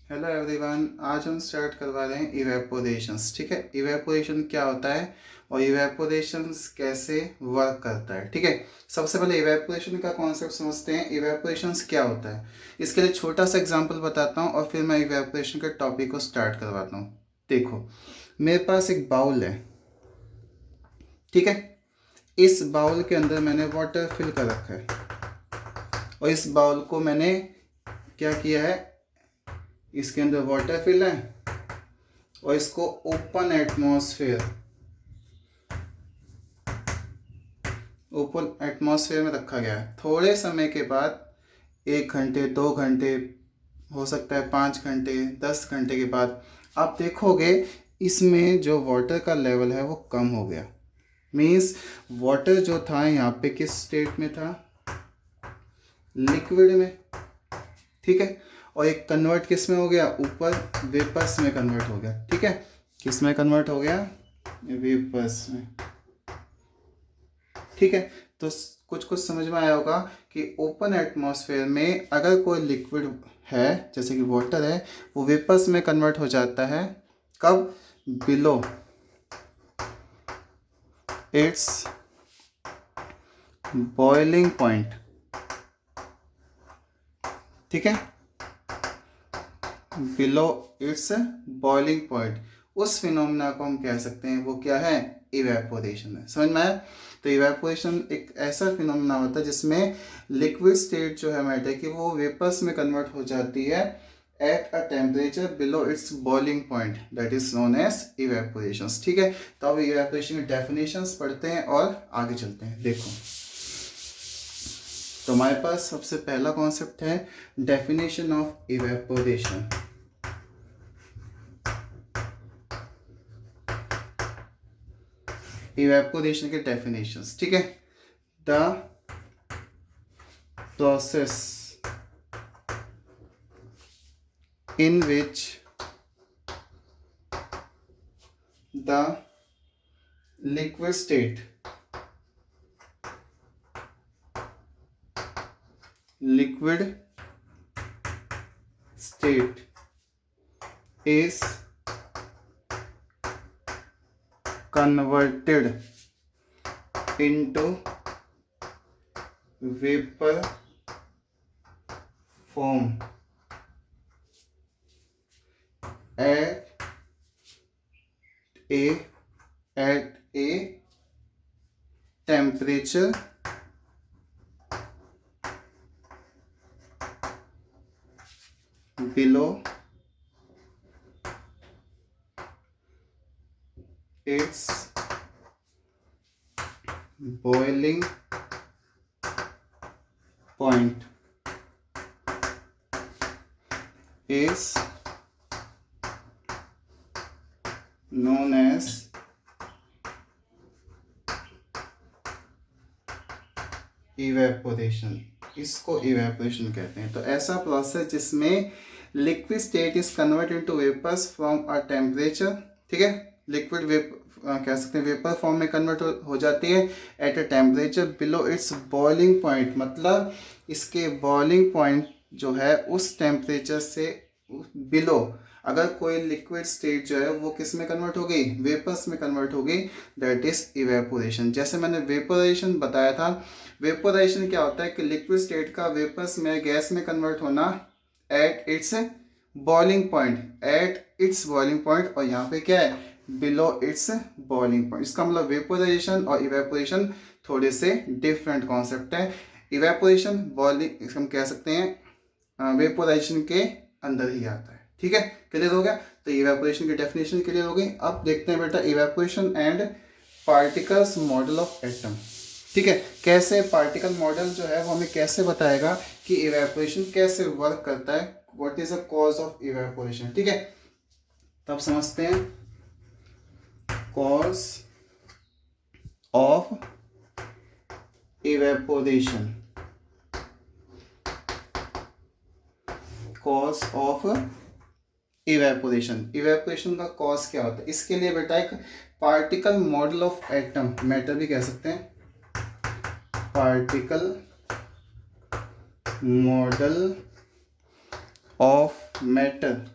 Hello everyone, आज हम start करवा रहे हैं इवेपोरेशंस। ठीक है, इवेपोरेशन क्या होता है और इवेपोरेशंस कैसे वर्क करता है। ठीक है, सबसे पहले इवेपोरेशन का कॉन्सेप्ट समझते हैं। इवेपोरेशंस क्या होता है, इसके लिए छोटा सा एग्जांपल बताता हूँ और फिर मैं इवेपोरेशन के टॉपिक को स्टार्ट करवाता हूँ। देखो, मेरे पास एक बाउल है। ठीक है, इस बाउल के अंदर मैंने वाटर फिल कर रखा है और इस बाउल को मैंने क्या किया है, इसके अंदर वाटर फिल है और इसको ओपन एटमॉस्फेयर में रखा गया है। थोड़े समय के बाद 1 घंटे 2 घंटे, हो सकता है 5 घंटे 10 घंटे के बाद आप देखोगे इसमें जो वाटर का लेवल है वो कम हो गया। मीन्स वाटर जो था यहाँ पे किस स्टेट में था, लिक्विड में। ठीक है, और एक कन्वर्ट किस में हो गया, ऊपर वेपर्स में कन्वर्ट हो गया। ठीक है, किस में कन्वर्ट हो गया, वेपर्स में। ठीक है, तो कुछ कुछ समझ में आया होगा कि ओपन एटमॉस्फेयर में अगर कोई लिक्विड है जैसे कि वाटर है, वो वेपर्स में कन्वर्ट हो जाता है। कब, बिलो इट्स बॉइलिंग पॉइंट। ठीक है, बिलो इट्स बॉइलिंग पॉइंट, उस फिनोमेना को हम कह सकते हैं वो क्या है, इवेपोरेशन है। समझ में आया। तो इवेपोरेशन एक ऐसा फिनोमेना होता है जिसमें लिक्विड स्टेट जो है मैटर की वो वेपर्स में कन्वर्ट हो जाती है at a temperature below its boiling point, that is known as evaporation. ठीक है, तो अब इवेपोरेशन की डेफिनेशंस पढ़ते हैं और आगे चलते हैं। देखो, तो हमारे पास सबसे पहला कॉन्सेप्ट है डेफिनेशन ऑफ इवेपोरेशन। इवेपोरेशन के डेफिनेशंस। ठीक है, the process in which the liquid state is converted into vapor form at a temperature below its boiling point is known as evaporation. इसको इवेपोरेशन कहते हैं। तो ऐसा प्रोसेस जिसमें liquid state is convert into vapours from a temperature. ठीक है, liquid कह सकते हैं वेपर फॉर्म में कन्वर्ट हो जाती है at a temperature below its boiling point. मतलब इसके बॉइलिंग पॉइंट जो है उस टेम्परेचर से बिलो अगर कोई लिक्विड स्टेट जो है वो किस में कन्वर्ट हो गई, वेपर्स में कन्वर्ट हो गई, दैट इज इवेपोरेशन। जैसे मैंने वेपोरेशन बताया था, वेपोरेशन क्या होता है कि लिक्विड स्टेट का वेपर्स में गैस में कन्वर्ट होना एट इट्स बॉइलिंग पॉइंट और यहाँ पे क्या है, बिलो इट्स बॉइलिंग पॉइंट। इसका मतलब वेपोराइजेशन और इवेपोरेशन थोड़े से डिफरेंट कॉन्सेप्ट है। इवेपोरेशन बॉइलिंग हम कह सकते हैं वेपोराइजेशन के अंदर ही आता है। ठीक है, क्लियर हो गया। तो इवेपोरेशन की डेफिनेशन क्लियर हो गई। अब देखते हैं बेटा evaporation and particles model of atom. ठीक है, कैसे पार्टिकल मॉडल जो है वो हमें कैसे बताएगा कि इवेपोरेशन कैसे वर्क करता है, what is the cause of evaporation. ठीक है, तब समझते हैं cause of evaporation. Cause of evaporation, evaporation का कॉज क्या होता है, इसके लिए बेटा एक particle model of atom, matter भी कह सकते हैं, पार्टिकल मॉडल ऑफ मैटर,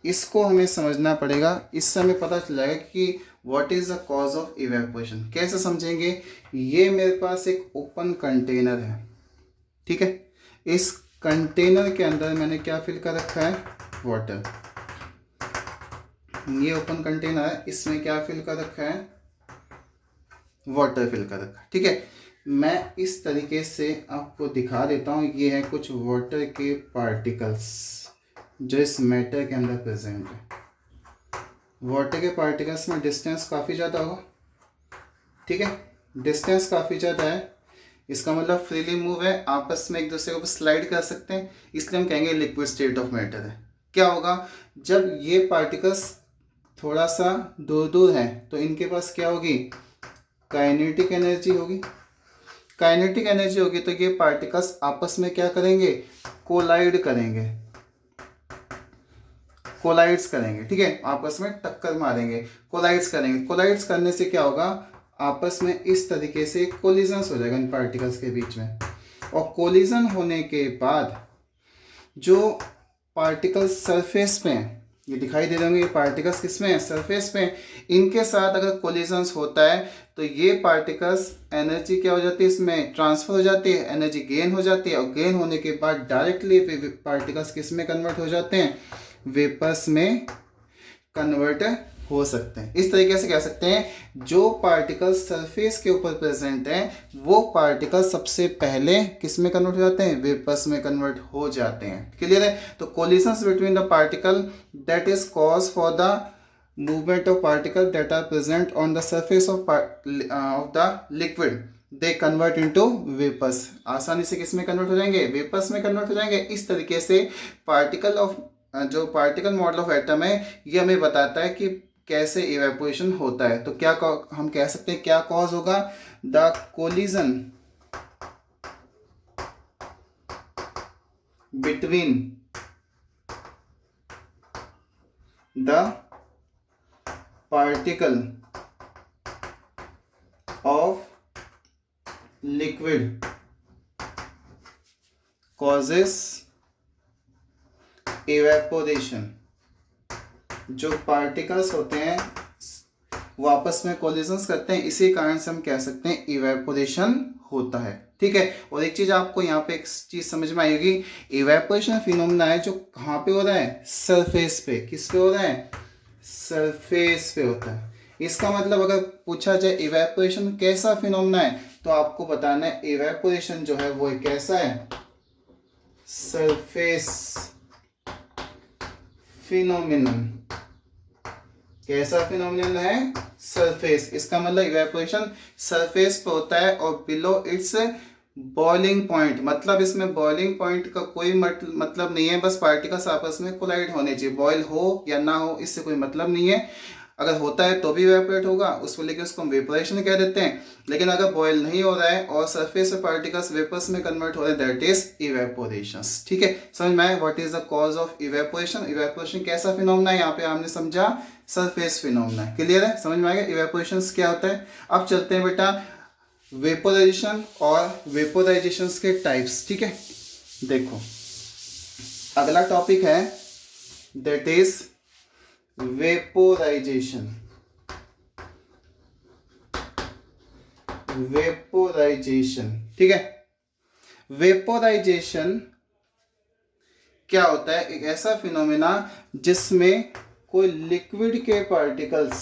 इसको हमें समझना पड़ेगा। इससे हमें पता चल जाएगा कि what is the cause of evaporation. कैसे समझेंगे? ये मेरे पास एक ओपन कंटेनर है, ठीक है। इस कंटेनर के अंदर मैंने क्या फिल कर रखा है? वाटर। ये ओपन कंटेनर है, इसमें क्या फिल कर रखा है? वाटर फिल कर रखा है, ठीक है। मैं इस तरीके से आपको दिखा देता हूँ। ये है कुछ वाटर के पार्टिकल्स जो इस मैटर के अंदर प्रेजेंट है। वाटर के पार्टिकल्स में डिस्टेंस काफ़ी ज़्यादा होगा, ठीक है। डिस्टेंस काफ़ी ज़्यादा है, इसका मतलब फ्रीली मूव है, आपस में एक दूसरे के ऊपर स्लाइड कर सकते हैं, इसलिए हम कहेंगे लिक्विड स्टेट ऑफ मैटर है। क्या होगा जब ये पार्टिकल्स थोड़ा सा दूर दूर हैं तो इनके पास क्या होगी? काइनेटिक एनर्जी होगी। काइनेटिक एनर्जी होगी तो ये पार्टिकल्स आपस में क्या करेंगे? कोलाइड करेंगे, कोलाइड्स करेंगे, ठीक है। आपस में टक्कर मारेंगे, कोलाइड्स करेंगे। कोलाइड्स करने से क्या होगा? आपस में इस तरीके से कोलिजन्स हो जाएगा इन पार्टिकल्स के बीच में। और कोलिजन होने के बाद जो पार्टिकल्स सरफेस पे हैं, ये दिखाई दे रहे होंगे, ये पार्टिकल्स किसमें है? सरफेस पे। इनके साथ अगर कोलिजन्स होता है तो ये पार्टिकल्स एनर्जी क्या हो जाती है? इसमें ट्रांसफर हो जाती है, एनर्जी गेन हो जाती है, और गेन होने के बाद डायरेक्टली पार्टिकल्स किस में कन्वर्ट हो जाते हैं? वेपर्स में कन्वर्ट हो सकते हैं। इस तरीके से कह सकते हैं जो पार्टिकल्स सरफेस के ऊपर प्रेजेंट हैं वो पार्टिकल्स सबसे पहले किस में कन्वर्ट हो जाते हैं? वेपर्स में कन्वर्ट हो जाते हैं। क्लियर है? तो collisions between the particle that is cause for the movement of particles that are present on the surface of the liquid, they convert into vapors। आसानी से किस में कन्वर्ट हो जाएंगे? वेपर्स में कन्वर्ट हो जाएंगे। इस तरीके से पार्टिकल ऑफ जो पार्टिकल मॉडल ऑफ एटम है ये हमें बताता है कि कैसे इवेपोरेशन होता है। तो क्या हम कह सकते हैं क्या कॉज होगा? The collision between the particle of liquid causes evaporation। जो पार्टिकल्स होते हैं वो आपस में कोलिजन्स करते हैं, इसी कारण से हम कह सकते हैं इवेपोरेशन होता है, ठीक है। और एक चीज आपको यहाँ पे एक चीज समझ में आएगी, इवेपोरेशन फिनोमेना है जो कहाँ पे हो रहा है? सरफेस पे। किस पे हो रहा है? सरफेस पे होता है। इसका मतलब अगर पूछा जाए इवेपोरेशन कैसा फिनोमेना है तो आपको बताना है इवेपोरेशन जो है वो कैसा है? Surface phenomenon. कैसा फिनोमिनन है? सरफेस। इसका मतलब इवेपोरेशन सरफेस पे होता है और बिलो इट्स बॉइलिंग पॉइंट। मतलब इसमें बॉइलिंग पॉइंट का कोई मतलब नहीं है, बस पार्टिकल्स आपस में कोलाइड होने चाहिए। बॉयल हो या ना हो इससे कोई मतलब नहीं है। अगर होता है तो भी इवेपोरेट होगा उसको, लेकिन उसको हम वेपोरेशन कह देते हैं। लेकिन अगर बॉयल नहीं हो रहा है और सरफेस से पार्टिकल्स वेपर्स में कन्वर्ट हो रहे हैं दैट इज इवेपोरेशन, ठीक है। समझ में आया what is the cause of evaporation? Evaporation कैसा फिनोमेना है यहाँ पे हमने समझा? Surface phenomena. क्लियर है? समझ में आ गया इवेपोरेशन क्या होता है? अब चलते हैं बेटा वेपोराइजेशन और वेपोराइजेशन के टाइप्स, ठीक है। देखो अगला टॉपिक है दैट इज वेपोराइजेशन। वेपोराइजेशन, ठीक है। वेपोराइजेशन क्या होता है? एक ऐसा फिनोमेना जिसमें कोई लिक्विड के पार्टिकल्स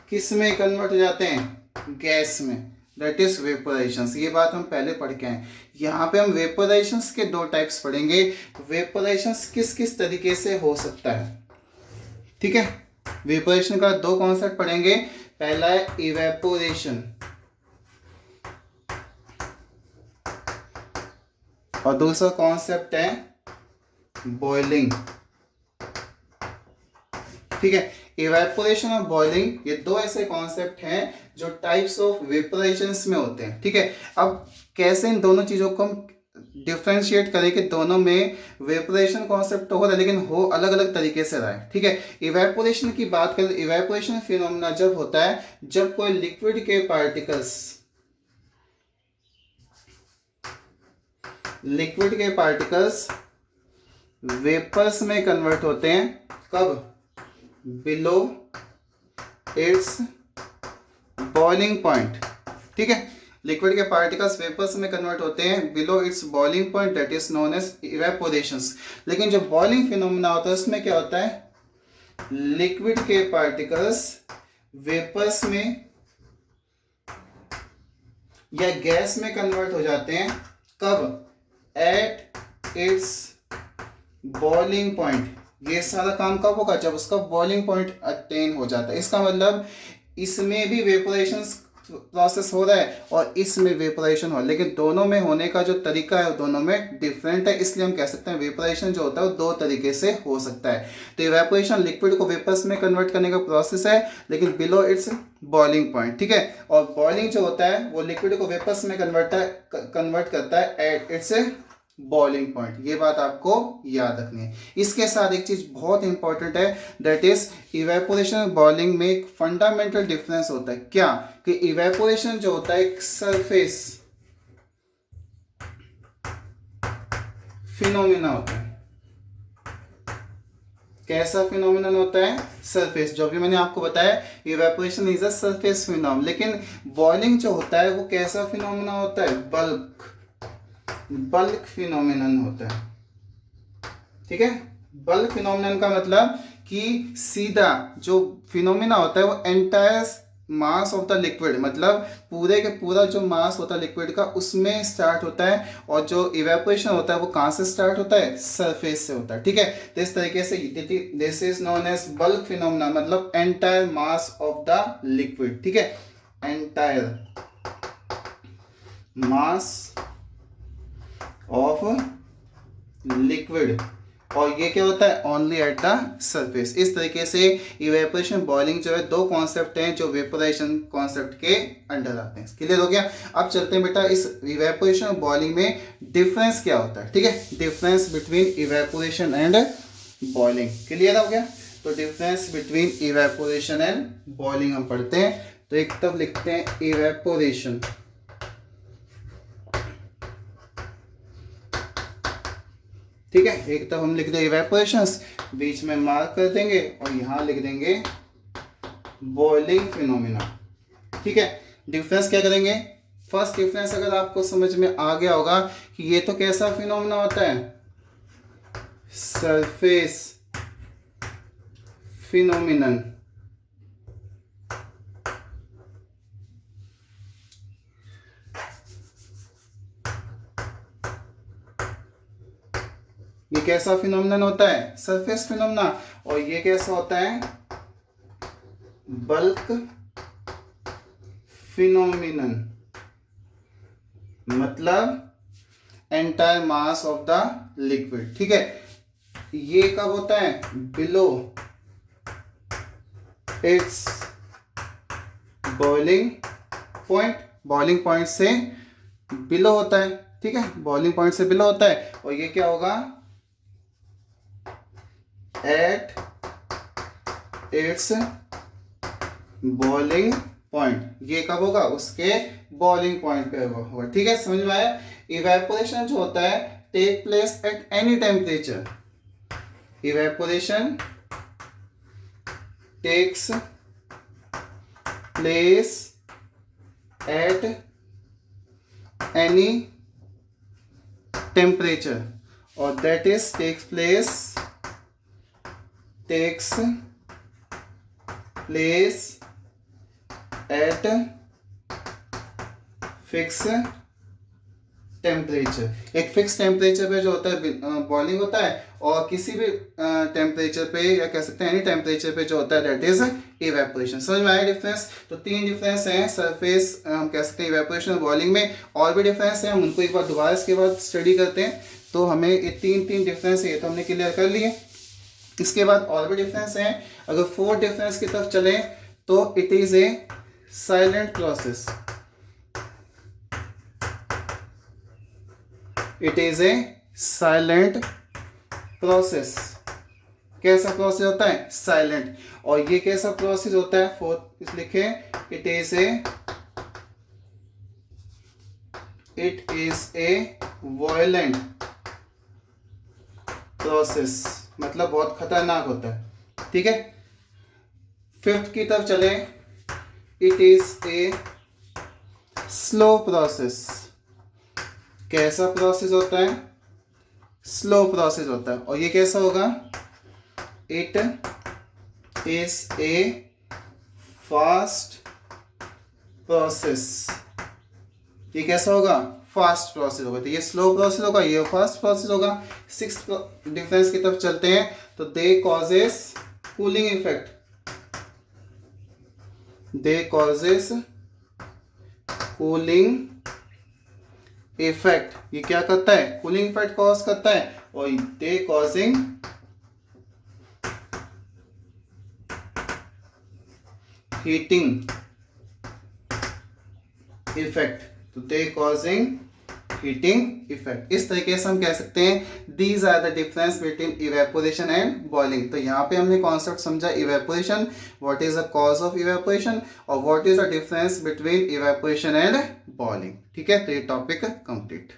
किस में कन्वर्ट हो जाते हैं? गैस में। That is vaporisation. ये बात हम पहले पढ़ के आए। यहाँ पे हम वेपोराइजेशन के दो टाइप्स पढ़ेंगे। वेपोराइजेशन किस किस तरीके से हो सकता है, ठीक है। वेपोरेशन का दो कॉन्सेप्ट पढ़ेंगे। पहला है इवेपोरेशन और दूसरा कॉन्सेप्ट है बॉइलिंग, ठीक है। इवेपोरेशन और बॉइलिंग ये दो ऐसे कॉन्सेप्ट हैं जो टाइप्स ऑफ वेपोराइजेशन में होते हैं, ठीक है। अब कैसे इन दोनों चीजों को हम डिफ्रेंशिएट करें कि दोनों में वेपोरेशन कॉन्सेप्ट हो रहा है लेकिन हो अलग अलग तरीके से रहा है, ठीक है। इवेपोरेशन की बात करें, इवेपोरेशन फिनोमेना जब होता है जब कोई लिक्विड के पार्टिकल्स वेपर्स में कन्वर्ट होते हैं, कब? बिलो इट्स बॉइलिंग पॉइंट, ठीक है। लिक्विड के पार्टिकल्स वेपर्स में कन्वर्ट होते हैं below its boiling point, that is known as evaporations. लेकिन जो बॉइलिंग फिनोमेना होता है उसमें क्या होता है? लिक्विड के पार्टिकल्स वेपर्स में या गैस में कन्वर्ट हो जाते हैं, कब? At its boiling point. ये सारा काम कब होगा? जब उसका बॉइलिंग पॉइंट अटेन हो जाता है। इसका मतलब इसमें भी वेपोरेशन प्रोसेस हो रहा है और इसमें वेपोरेशन हो रहा है, लेकिन दोनों में होने का जो तरीका है दोनों में डिफरेंट है। इसलिए हम कह सकते हैं वेपोरेशन जो होता है वो दो तरीके से हो सकता है। तो इवेपोरेशन लिक्विड को वेपर्स में कन्वर्ट करने का प्रोसेस है, लेकिन बिलो इट्स बॉइलिंग पॉइंट, ठीक है। और बॉइलिंग जो होता है वो लिक्विड को वेपर्स में कन्वर्ट करता है एट इट्स बॉइलिंग पॉइंट। ये बात आपको याद रखनी है। इसके साथ एक चीज बहुत इंपॉर्टेंट है, दैट इज इवेपोरेशन और बॉइलिंग में एक फंडामेंटल डिफरेंस होता है। क्या? कि इवेपोरेशन जो होता है एक सरफेस फिनोमिना होता है। कैसा फिनोमिनन होता है? सरफेस। जो भी मैंने आपको बताया evaporation is a surface phenomena. लेकिन बॉइलिंग जो होता है वो कैसा फिनोमिना होता है? बल्क फिनोमिनन होता है, ठीक है। बल्क फिनोमिनन का मतलब कि सीधा जो फिनोमिना होता है वो entire mass of the liquid, मतलब पूरे के पूरा जो मास होता है लिक्विड का उसमें स्टार्ट होता है। और जो इवेपोरेशन होता है वो कहाँ से स्टार्ट होता है? सरफेस से होता है, ठीक है। तो इस तरीके से this is known as bulk phenomena, मतलब entire mass of the liquid, ठीक है। Entire mass of liquid. और ये क्या होता है? Only at the surface. इस तरीके से इवेपोरेशन बॉइलिंग जो है दो कॉन्सेप्ट हैं जो वेपोराइजेशन कॉन्सेप्ट के अंडर आते हैं। क्लियर हो गया? अब चलते हैं बेटा इस इवेपोरेशन और बॉइलिंग में डिफरेंस क्या होता है, ठीक है। Difference between evaporation and boiling. Clear हो गया? तो difference between evaporation and boiling हम पढ़ते हैं। तो एक तरफ लिखते हैं इवेपोरेशन, ठीक है। एक तरफ हम लिख दें इवेपोरेशंस, बीच में मार्क कर देंगे और यहां लिख देंगे बॉइलिंग फिनोमिना, ठीक है। डिफरेंस क्या करेंगे? फर्स्ट डिफरेंस अगर आपको समझ में आ गया होगा कि ये तो कैसा फिनोमिना होता है? Surface phenomenon. ये कैसा फिनोमिनन होता है? Surface phenomena. और ये कैसा होता है? बल्क फिनोमिनन, मतलब entire mass of the liquid, ठीक है। ये कब होता है? Below its boiling point. Boiling point से बिलो होता है, ठीक है। बॉइलिंग पॉइंट से बिलो होता है। और ये क्या होगा? At its boiling point. ये कब होगा? उसके बॉइलिंग पॉइंट पे होगा, ठीक है। समझ में आया? इवेपोरेशन जो होता है take place at any temperature. Evaporation takes place at any temperature, और that is takes place at fix temperature. एक फिक्स टेम्परेचर पे जो होता है बॉइलिंग होता है, और किसी भी टेम्परेचर पे या कह सकते हैं एनी टेम्परेचर पे जो होता है दैट इज इवेपोरेशन। समझ में आया डिफरेंस? तो तीन डिफरेंस हैं सरफेस हम कह सकते हैं इवेपोरेशन और बॉइलिंग में। और भी डिफरेंस है, हम उनको एक बार दोबारा इसके बाद स्टडी करते हैं। तो हमें ये तीन डिफरेंस है, ये तो हमने क्लियर कर लिए। इसके बाद और भी डिफरेंस हैं। अगर फोर्थ डिफरेंस की तरफ चलें तो it is a silent process. It is a silent process. कैसा प्रोसेस होता है? साइलेंट। और ये कैसा प्रोसेस होता है? फोर्थ लिखे, it is a violent process, मतलब बहुत खतरनाक होता है, ठीक है। फिफ्थ की तरफ चले, it is a slow process. कैसा प्रोसेस होता है? स्लो प्रोसेस होता है। और ये कैसा होगा? It is a fast process. ये कैसा होगा? फास्ट प्रोसेस होगा। तो ये स्लो प्रोसेस होगा, ये फास्ट प्रोसेस होगा। सिक्स्थ डिफरेंस की तरफ चलते हैं, तो दे कॉजेस कूलिंग इफेक्ट। दे कॉजेस कूलिंग इफेक्ट। ये क्या करता है? कूलिंग इफेक्ट कॉज करता है। और दे कॉजिंग हीटिंग इफेक्ट। तो दे कॉजिंग हीटिंग इफेक्ट। इस तरीके से हम कह सकते हैं these are the difference between evaporation and boiling. तो यहाँ पे हमने कॉन्सेप्ट समझा evaporation, what is the cause of evaporation, और what is the difference between evaporation and boiling. ठीक है, तो ये टॉपिक कंप्लीट।